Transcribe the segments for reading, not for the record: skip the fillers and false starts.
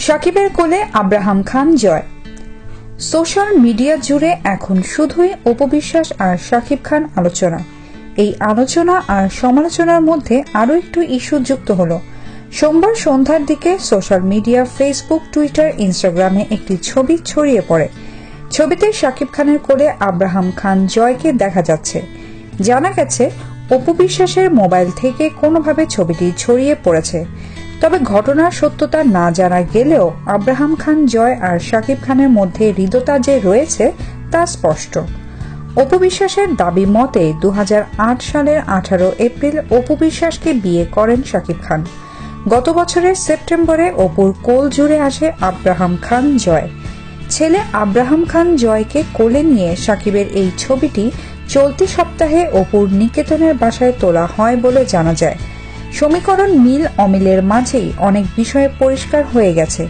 শাকিবের কোলে আব্রাহাম খান জয়। Social media জুড়ে এখন শুধুই অপু বিশ্বাস আর শাকিব খান আলোচনা। এই আলোচনা আর সমালোচনার মধ্যে আরও একটু ইস্যু যুক্ত হলো। সোমবার সন্ধ্যার দিকে সোশ্যাল মিডিয়া ফেসবুক, টুইটার, ইনস্টাগ্রামে একটি ছবি ছড়িয়ে পড়ে। ছবিতে শাকিব খানের কোলে আব্রাহাম খান জয়কে দেখা যাচ্ছে। জানা গেছে, অপু বিশ্বাসের মোবাইল থেকে কোনোভাবে ছবিটি ছড়িয়ে পড়েছে। তবে ঘটনার সত্যতা না জানা গেলেও আব্রাহাম খান জয় আর শাকিব খানের মধ্যে হৃদ্যতা যে রয়েছে তা স্পষ্ট। অপু বিশ্বাসের দাবি মতে 2008 সালের 18 এপ্রিল অপু বিশ্বাসকে বিয়ে করেন শাকিব খান। গত বছরের সেপ্টেম্বরে অপুর কোল জুড়ে আসে আব্রাহাম খান জয়। ছেলে আব্রাহাম খান জয়কে কোলে নিয়ে শাকিবের এই ছবিটি চলতি সপ্তাহে অপুর নিকেতনের বাসায় তোলা হয় বলে জানা যায়। সমীকরণ মিল অমিলের মাঝেই অনেক বিষয়ে পরিষ্কার হয়ে গেছে।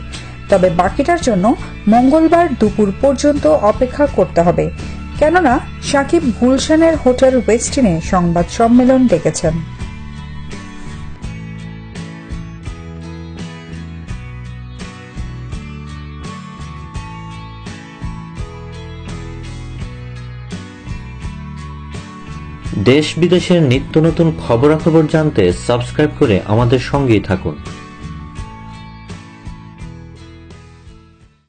তবে বাকিটার জন্য মঙ্গলবার দুপুর পর্যন্ত অপেক্ষা করতে হবে, কেননা শাকিব গুলশানের হোটেল ওয়েস্টিনে সংবাদ সম্মেলন ডেকেছেন। দেশ বিদেশের নিত্য নতুন খবরাখবর জানতে সাবস্ক্রাইব করে আমাদের সঙ্গেই থাকুন।